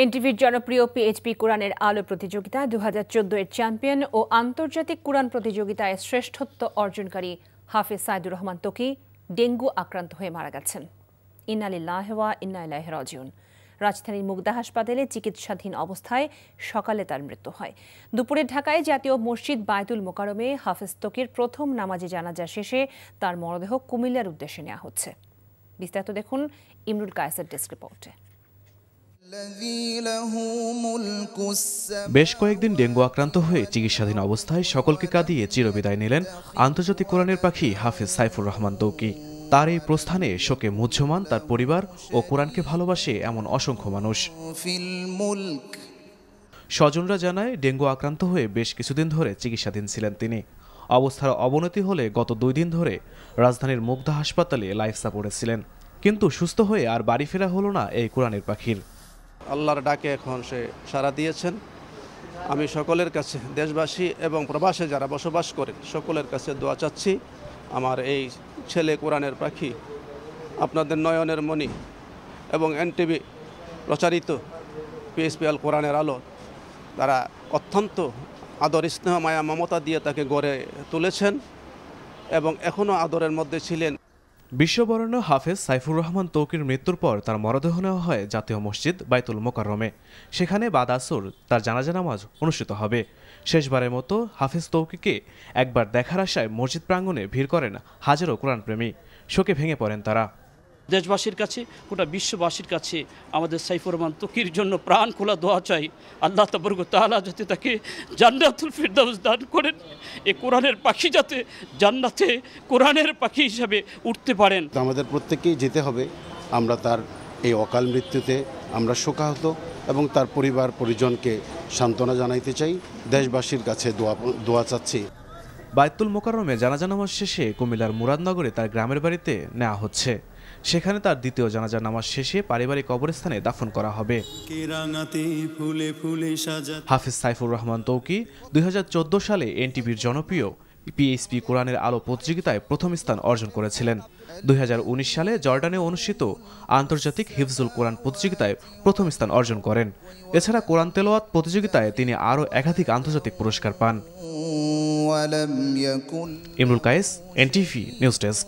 এনটিভির জনপ্রিয় পিএইচপি কোরআনের আলো প্রতিযোগিতা 2014 এর চ্যাম্পিয়ন ও আন্তর্জাতিক কোরআন প্রতিযোগিতায় শ্রেষ্ঠত্ব অর্জনকারী হাফেজ সাইদুর রহমান ত্বকী ডেঙ্গু আক্রান্ত হয়ে মারা গেছেন। ইন্না লিল্লাহি ওয়া ইন্না ইলাইহি রাজিউন। রাজধানীর মুগদা হাসপাতালে চিকিৎসাধীন অবস্থায় সকালে তার মৃত্যু হয়। দুপুরে ঢাকায় জাতীয় মসজিদ বায়তুল মোকাররমে হাফেজ ত্বকীর প্রথম নামাজে জানাজা শেষে তার মরদেহ কুমিল্লার উদ্দেশ্যে নেওয়া হচ্ছে। বিস্তারিত দেখুন ইমরুল কায়েসের ডেস্ক রিপোর্টে। বেশ কয়েকদিন ডেঙ্গু আক্রান্ত হয়ে চিকিৎসাধীন অবস্থায় সকলকে কাঁদিয়ে চিরবিদায় নিলেন আন্তর্জাতিক কোরআনের পাখি হাফেজ সাইফুর রহমান ত্বকী। তার এই প্রস্থানে শোকে মুহ্যমান তার পরিবার ও কোরআনকে ভালোবাসে এমন অসংখ্য মানুষ। স্বজনরা জানায়, ডেঙ্গু আক্রান্ত হয়ে বেশ কিছুদিন ধরে চিকিৎসাধীন ছিলেন তিনি। অবস্থার অবনতি হলে গত 2 দিন ধরে রাজধানীর মুগদা হাসপাতালে লাইফ সাপোর্টে ছিলেন, কিন্তু সুস্থ হয়ে আর বাড়ি ফেরা হলো না এই কোরআনের পাখির। আল্লাহর ডাকে এখন সে সাড়া দিয়েছেন। আমি সকলের কাছে, দেশবাসী এবং প্রবাসে যারা বসবাস করে সকলের কাছে দোয়া চাচ্ছি, আমার এই ছেলে কোরআনের পাখি আপনাদের নয়নের মণি এবং এনটিভি প্রচারিত পিএইচপি আল কোরআনের আলো, তারা অত্যন্ত আদর, স্নেহ, মায়া, মমতা দিয়ে তাকে গড়ে তুলেছেন এবং এখনও আদরের মধ্যে ছিলেন। বিশ্ববরেণ্য হাফেজ সাইফুর রহমান ত্বকীর মৃত্যুর পর তার মরদেহ নেওয়া হয় জাতীয় মসজিদ বায়তুল মোকাররমে। সেখানে বাদ আসর তার জানাজা নামাজ অনুষ্ঠিত হবে। শেষবারের মতো হাফেজ ত্বকীকে একবার দেখার আশায় মসজিদ প্রাঙ্গণে ভিড় করেন হাজারো কোরআনপ্রেমী। শোকে ভেঙে পড়েন তারা। দেশবাসীর কাছে, গোটা বিশ্ববাসীর কাছে আমাদের সাইফুর রহমান ত্বকীর জন্য প্রাণ খোলা দোয়া চাই। আল্লাহ তাবারক ওয়া তাআলা যাতে তাকে জান্নাতুল ফিরদাউস দান করেন, এই কোরআনের পাখি যাতে জান্নাতে কোরআনের পাখি হিসাবে উঠতে পারেন। আমাদের প্রত্যেককেই যেতে হবে। আমরা তার এই অকাল মৃত্যুতে আমরা শোকাহত এবং তার পরিবার পরিজনকে সান্ত্বনা জানাইতে চাই। দেশবাসীর কাছে দোয়া চাচ্ছি। বায়তুল মোকাররমে জানাজা নামাজ শেষে কুমিল্লার মুরাদনগরে তার গ্রামের বাড়িতে নেওয়া হচ্ছে। সেখানে তার দ্বিতীয় জানাজা নামাজ শেষে পারিবারিক কবরস্থানে দাফন করা হবে। হাফেজ সাইফুর রহমান ত্বকী 2014 সালে এনটিভির জনপ্রিয় পিএইচপি কোরআনের আলো প্রতিযোগিতায় প্রথম স্থান অর্জন করেছিলেন। 2019 সালে জর্ডানে অনুষ্ঠিত আন্তর্জাতিক হিফজুল কোরআন প্রতিযোগিতায় প্রথম স্থান অর্জন করেন। এছাড়া কোরআন তেলাওয়াত প্রতিযোগিতায় তিনি আরও একাধিক আন্তর্জাতিক পুরস্কার পান। Imrul Kayes, NTV news desk.